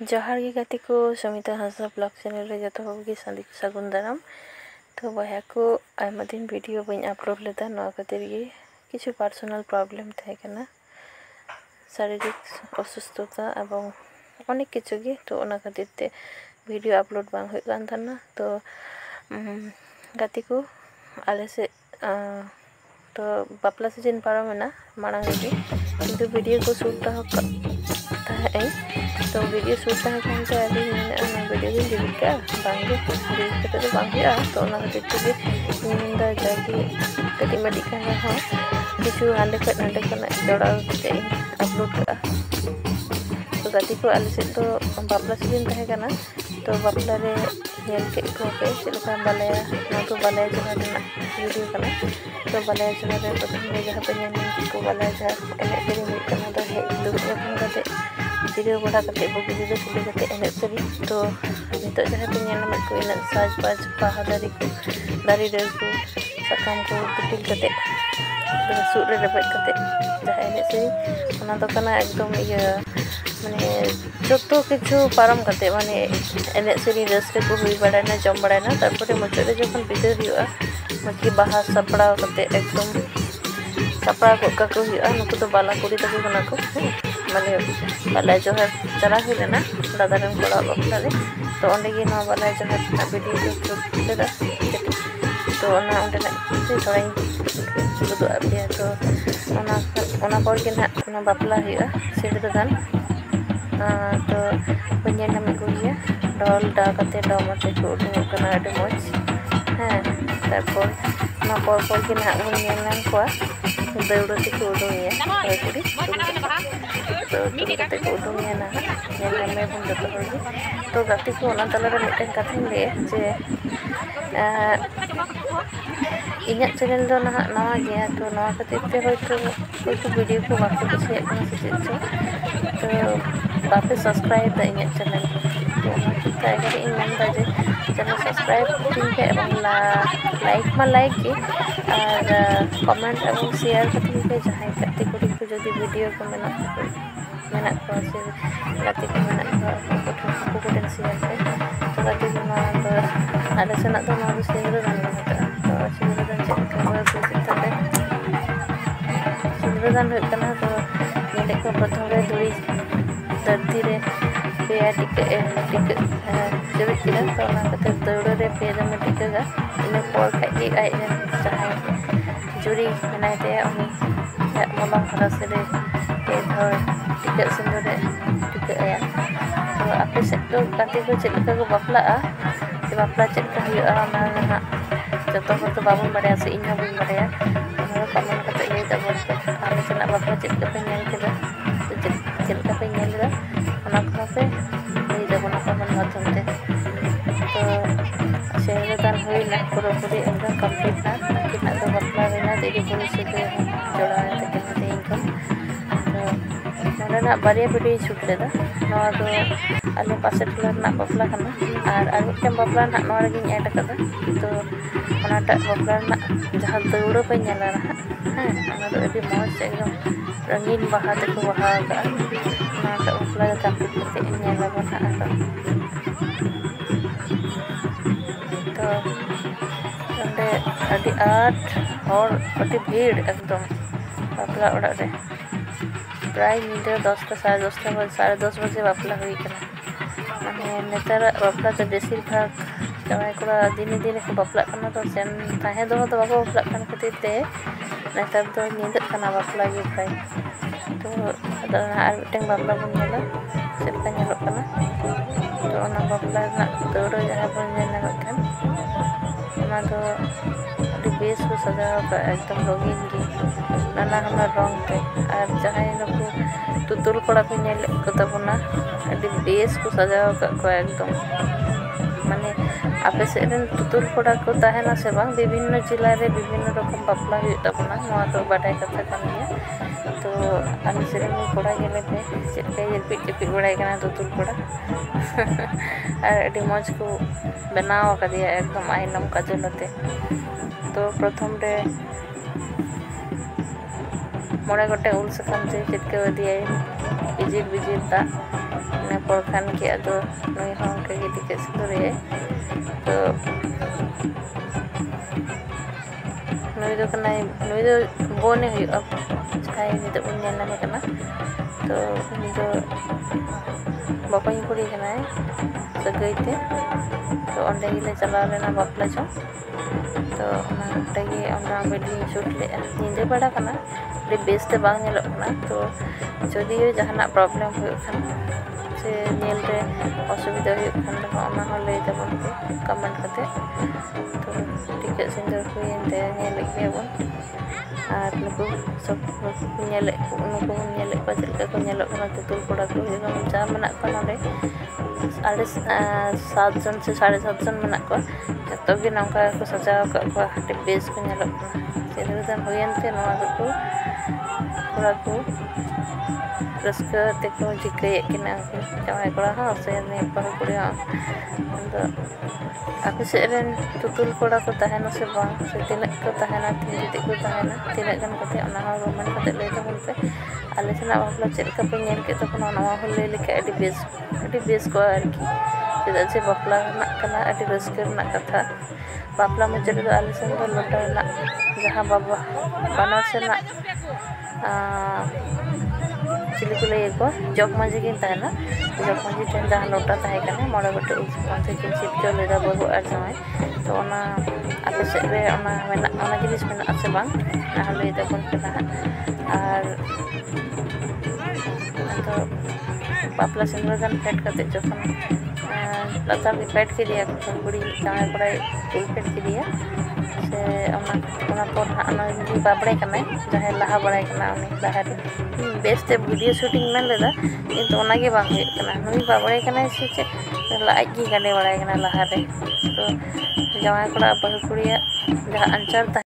जोहार गे गाते को समिता हांसदा ब्लॉग चैनल रे जतो हर गे सागुन दाराम। तो बया को आयमा दिन वीडियो बई अपलोड लेदा नवा खातिर गे किछु पर्सनल प्रॉब्लम थाहे कना, शारीरिक असुस्थता एवं अनेक किछु गे। तो ओना खातिर ते वीडियो अपलोड बांग हुई कान थाना। तो गाते को आले से तो बापला सीजन पारमेना मांग रे किंतु वीडियो को शूट थाहे तो वीडियो शूट थाहे कानते आली वीडियो गे डिलीट का बांगे डिलीट कते तो बांग हुआ। तो ओना खातिर ते निंदा जागी कटी मडी कान रहा किछु हांडे खट नांडे खना जोड़ा कते अपलोड का। तो गाती को आले से तो बापला सीजन थाहे काना। तो बापला रे नेल के को पे चलका बालाया ना तो बालाया जगह ना वीडियो कना। तो बालाया जगह रे प्रथम रे जहां पे नेल को बालाया जगह एने तेरे हुई कना तो हे दुबे अपन कते जिरो बड़ा कते बगी जिरो खुले कते एने तेरी। तो नितो जहां पे नेल में को इन साज बाज बाहा दारी को दारी रे को सकाम को पिटिल कते सूर रे रेबेट कते जहां एने तेरी ओना तो कना एकदम इया माने जतो किछु पारम कते माने एने सेरी रस्ते को हुई बड़ाना जम बड़ाना तारपरे मुचरे जखन बिदर हुआ मकी बाहा सपड़ा कते एकदम सपड़ा को हुआ नुको तो बाला कुड़ी तक बना को माने बाला जो है चला हुई लेना दादा रन कोड़ा बखला रे। तो ओंडे गे नो बाला जो है वीडियो जो लेदा तो ओना ओंडे ना थोड़ा बुदु आबिया। तो ओना पर के ना ओना बापला हुआ सेड दान तो बन्या नाम को गया डॉल डा कते डमते को उडुं कना अडे मौज हाँ। तारपर ना पर के ना बन नेलान को दौड़ ते को उडुंगिया कुड़ी तो कते को उडुंगिया ना नेल में बन जतो हर। तो गाती को ओना तला रे मिटन कथाኝ ले जे इन्या चैनल दो ना नवा गया। तो नवा खातिर ते होयतो वीडियो को बाको कुछ से तो बापे सब्सक्राइब दा इन्या चैनल तो ताई करे इन मन बाजे चैनल सब्सक्राइब किन पे एवं लाइक मा लाइक की और कमेंट एवं शेयर खातिर पे जहां कते कुड़ी को जदी वीडियो को मेना को से गाते को मेना को को शेयर पे तो गाते को ना तो आले सेना तो ना सिंगरो दान होता। तो सिंगरो दान चेक को चिताते सिंगरो दान हो कना। तो नेले को प्रथम रे दुई धरती रे पेया टिके जब किरा तो ना कते दौड़ रे पेया में टिकेगा इन पर खाई आई जहां जुरी बनाए ते उनी मलम खरस रे पे धर टिके सिंदूर रे टिके आया। तो आपे से तो गाते को चलका को बापला ते बापला चलका हुआ ना ना जतो हर तो बाबू बड़े से इन हबी बड़े और कमेंट कते ले दबो आमे चना बापला चलका पे नेल केदा तो चलका पे नेल दा ओना को पे ले दबो ना कमेंट माध्यम ते। तो शेयर दान हुई ना पूरा पूरी एकदम कंप्लीट ना कितना तो बापला रेना देरी पूरी से जोड़ा है ते के इनकम। तो नोना बारिया वीडियो शूट लेदा नवा तो आले पासे टोला ना बापला कना और मिटन बापला ना नवा रे गिन ऐड कदा। तो ओनाटा बापला ना जहां दौड़ पे नेला ना हां ओना तो अभी मौज एकदम रंगीन बाहा ते को बाहा का ओनाटा बापला का कते नेला बना तो ओंडे अभी आठ और अति भीड़ एकदम बापला ओड़ा रे प्राय नींद 10 का 10:30 बजे बापला हुई कना। माने नेतार बापला तो बेसिर भाग जमाई कोड़ा दिन दिन को बापला कना। तो सेन ताहे दो बाको बापला कन खातिर ते नेतार तो नींद कना बापला गे प्राय। तो आर मिटन बापला बन नेला सेलका नेलो कना। तो ओना बापला ना दौड़ जहां बन नेला कन ओना तो अभी बेस को सजाव का एकदम रंगीन गे नाना हना रंग ते और जहां नको तुतुल कोड़ा पे नेल को तबना अभी बेस को सजाव का एकदम माने आपे से तुतुल कोड़ा को ताहेना से बांग विभिन्न जिला रे विभिन्न रकम बापला हुई तबना नवा तो बाटाई कथा कान गया। तो आमी सेरे में कोड़ा गेले पे चेका ये पिट बड़ाई कना तुतुल कोड़ा और अभी मौज को बनाव का दिया एकदम आइनम का जलते। तो प्रथम रे मोड़े गोटे उल साकाम से चिटके दिए बिजिर दा ᱤᱱᱟᱹ ᱯᱚᱨ ᱠᱷᱟᱱ ᱜᱮ ᱟᱫᱚ ᱱᱩᱭ ᱦᱚᱸ ᱚᱱᱠᱟ ᱜᱮ ᱴᱤᱠᱟᱹᱜ ᱥᱤᱸᱫᱩᱨᱮᱭᱟᱭ ᱛᱚ ᱱᱩᱭ ᱫᱚ ᱠᱟᱱᱟᱭ ᱱᱩᱭ ᱫᱚ ᱵᱳᱱᱮ ᱦᱩᱭᱩᱜᱼᱟ ᱡᱟᱦᱟᱸᱭ ᱱᱤᱛᱚᱜ ᱵᱚᱱ ᱧᱮᱞ ᱧᱟᱢᱮ ᱠᱟᱱᱟ ᱛᱚ ᱩᱱᱤ ᱫᱚ ᱵᱚᱠᱚᱧ ᱠᱩᱲᱤ ᱠᱟᱱᱟᱭ ᱥᱟᱹᱜᱟᱹᱭ ᱛᱮ ᱛᱚ ᱚᱸᱰᱮ ᱜᱮᱞᱮ ᱪᱟᱞᱟᱣ ᱞᱮᱱᱟ ᱵᱟᱯᱞᱟ ᱡᱚᱝ ᱛᱚ ᱚᱸᱰᱮ ᱜᱮ ᱚᱱᱟ ᱵᱷᱤᱰᱤᱭᱳᱧ ᱥᱩᱴ ᱞᱮᱜᱼᱟ ᱧᱤᱫᱟᱹ ᱵᱮᱲᱟ ᱠᱟᱱᱟ ᱟᱹᱰᱤ ᱵᱮᱥ ᱛᱮ ᱵᱟᱝ ᱧᱮᱞᱚᱜ ᱠᱟᱱᱟ ᱛᱚ ᱡᱚᱫᱤᱭᱳ ᱡᱟᱦᱟᱱᱟᱜ ᱯᱨᱚᱵᱞᱮᱢ ᱦᱩᱭᱩᱜ ᱠᱷᱟᱱ ᱥᱮ ᱧᱮᱞ ᱨᱮ ᱚᱥᱩᱵᱤᱫᱷᱟ ᱦᱩᱭᱩᱜ ᱠᱷᱟᱱ ᱫᱚ ᱚᱱᱟ ᱦᱚᱸ ᱞᱟᱹᱭ ᱛᱟᱵᱚᱱ ᱯᱮ ᱠᱚᱢᱮᱱᱴ ᱠᱟᱛᱮ ᱛᱚ ᱴᱤᱠᱟᱹᱜ ᱥᱤᱸᱫᱩᱨ ᱦᱩᱭᱮᱱ ᱛᱮ ᱧᱮᱞᱮᱫ ᱜᱮᱭᱟᱵᱚᱱ ᱟᱨ ᱱᱩᱠᱩ ᱵᱚᱱ ᱧᱮᱞᱮᱫ ᱠᱚᱣᱟ ᱪᱮᱫ ᱞᱮᱠᱟ ᱠᱚ ᱧᱮᱞᱚᱜ ᱠᱟᱱᱟ ᱛᱩᱛᱩᱞ ᱠᱚᱲᱟ ᱠᱚ ᱡᱟ ᱢᱮᱱᱟᱜ ᱠᱚᱣᱟ ᱱᱚᱰᱮ 7 ᱡᱚᱱ ᱥᱮ 7.5 ᱡᱚᱱ ᱢᱮᱱᱟᱜ ᱠᱚᱣᱟ ᱡᱚᱛᱚ ᱜᱮ ᱱᱚᱝᱠᱟ ᱜᱮᱠᱚ ᱥᱟᱡᱟᱣ ᱟᱠᱟᱫ ᱠᱚᱣᱟ ᱟᱹᱰᱤ ᱵᱮᱥ ᱠᱚ ᱧᱮᱞᱚᱜ ᱠᱟᱱᱟ ᱥᱤᱸᱫᱩᱨ ᱫᱟᱱ ᱦᱩᱭᱮᱱ ᱛᱮ ᱱᱚᱣᱟ ᱫᱚᱠᱚ ᱠᱚᱲᱟ ᱠᱚ ᱨᱟᱹᱥᱠᱟᱹ ᱛᱮᱠᱚ ᱪᱤᱠᱟᱹᱭᱮᱫ ᱠᱤᱱᱟ ᱩᱱᱠᱤᱱ ᱡᱟᱶᱟᱭ ᱠᱚᱲᱟ ᱦᱚᱸ ᱥᱮ ᱵᱟᱹᱦᱩ ᱠᱩᱲᱤ ᱦᱚᱸ ᱟᱫᱚ ᱟᱯᱮ ᱥᱮᱫ ᱨᱮᱱ ᱛᱩᱛᱩᱞ ᱠᱚᱲᱟ ᱠᱚ ᱛᱟᱦᱮᱱᱟ ᱥᱮ ᱵᱟᱝ ᱥᱮ ᱛᱤᱱᱟᱹᱜ ᱠᱚ ᱛᱟᱦᱮᱱᱟ ᱛᱤᱱ ᱡᱩᱴᱤᱡ ᱠᱚ ᱛᱟᱦᱮᱱᱟ ᱛᱤᱱᱟᱹᱜ ᱜᱟᱱ ᱠᱟᱛᱮ ᱚᱱᱟ ᱦᱚᱸ ᱠᱚᱢᱮᱱᱴ ᱠᱟᱛᱮ ᱞᱟᱹᱭ ᱛᱟᱵᱚᱱ ᱯᱮ ᱟᱞᱮ ᱥᱮᱱᱟᱜ ᱵᱟᱯᱞᱟ ᱪᱮᱫ ᱞᱮᱠᱟ ᱯᱮ ᱧᱮᱞ ᱠᱮᱫ ᱛᱟᱵᱚᱱᱟ ᱱᱚᱣᱟ ᱦᱚᱸ ᱞᱟᱹᱭ ᱞᱮᱠᱷᱟᱡ ᱟᱹᱰᱤ ᱵᱮᱥ ᱠᱚᱜᱼᱟ ᱟᱨᱠᱤ ᱪᱮᱫᱟᱜ ᱡᱮ ᱵᱟᱯᱞᱟ ᱨᱮᱱᱟᱜ ᱠᱟᱱᱟ ᱟᱹᱰि ᱨᱟᱹᱥᱠᱟᱹ ᱨᱮᱱᱟᱜ ᱠᱟᱛᱷᱟ ᱵᱟᱯᱞᱟ ᱢᱩᱪᱟᱹᱫ ᱨᱮᱫᱚ ᱟᱞᱮ ᱥᱮᱱ ᱫᱚ ᱞᱚᱴᱟ ᱨᱮᱱᱟᱜ ᱡᱟᱦᱟᱸ ᱵᱟᱱᱟᱨ ᱥᱮᱱᱟᱜ ᱪᱤᱞᱤ ᱠᱚ ᱞᱟᱹᱭ ᱟᱠᱚᱣᱟ ᱡᱚᱜᱽ ᱢᱟᱺᱡᱷᱤ ᱠᱤᱱ ᱛᱟᱦᱮᱱᱟ ᱡᱚᱜᱽ ᱢᱟᱺᱡᱷᱤ ᱴᱷᱮᱱ ᱡᱟᱦᱟᱸ ᱞᱚᱴᱟ ᱛᱟᱦᱮᱸ ᱠᱟᱱᱟ 9 ᱜᱚᱴᱮᱡ ᱢᱟᱺᱡᱷᱤ ᱠᱤᱱ ᱥᱤᱨᱡᱟᱹᱣ ᱞᱮᱫᱟ ᱵᱟᱹᱦᱩ ᱟᱨ ᱡᱟᱶᱟᱭ ᱛᱚ ᱚᱱᱟ ᱟᱯᱮ ᱥᱮᱫ ᱨᱮ ᱚᱱᱟ ᱡᱤᱱᱤᱥ ᱢᱮᱱᱟᱜ ᱟᱥᱮ ᱵᱟᱝ ᱚᱱᱟ ᱞᱟᱹᱭ ᱛᱟᱵᱚᱱ ᱯᱮ ᱱᱟᱦᱟᱜ ᱟᱨ ᱟᱫᱚ ᱵᱟᱯᱞᱟ ᱥᱤᱸᱫᱩᱨ ᱫᱟᱱ ᱯᱷᱮᱰ ᱠᱟᱛᱮ ᱡᱚᱠᱷᱚᱱ ᱞᱟᱛᱟᱨ ᱨᱮ ᱯᱷᱮᱰ ᱠᱮᱫᱮᱭᱟ ᱠᱩᱲᱤ ᱡᱟᱶᱟᱭ ᱠᱚᱲᱟᱭ ᱛᱩᱞ ᱯᱷᱮᱰ ᱠᱮᱫᱮᱭᱟ ᱥᱮ ᱚᱱᱟ ᱯᱚᱨ ᱦᱟᱸᱜ ᱩᱱᱤ ᱵᱟᱵᱲᱮ ᱠᱟᱱᱟᱭ ᱡᱟᱦᱟᱸᱭ ᱞᱟᱦᱟ ᱵᱟᱲᱟᱭ ᱠᱟᱱᱟ ᱩᱱᱤ ᱞᱟᱦᱟᱨᱮ ᱵᱮᱥᱛᱮ ᱵᱷᱤᱰᱤᱭᱳ ᱥᱩᱴᱤᱝ ᱢᱮᱱ ᱞᱮᱫᱟ ᱠᱤᱱᱛᱩ ᱚᱱᱟᱜᱮ ᱵᱟᱝ ᱦᱩᱭᱩᱜ ᱠᱟᱱᱟ ᱱᱩᱭ ᱵᱟᱵᱲᱮ ᱠᱟᱱᱟᱭ ᱥᱮ ᱪᱮᱫ ᱟᱡ ᱜᱮ ᱜᱟᱸᱰᱮ ᱵᱟᱲᱟᱭ ᱠᱟᱱᱟ ᱞᱟᱦᱟᱨᱮ ᱛᱚ ᱡᱟᱶᱟᱭ ᱠᱚᱲᱟ ᱵᱟᱹᱦᱩ ᱠᱩᱲᱤᱭᱟᱜ ᱡᱟᱦᱟᱸ ᱟᱧᱪᱟᱨ ᱛᱟᱦᱮᱸ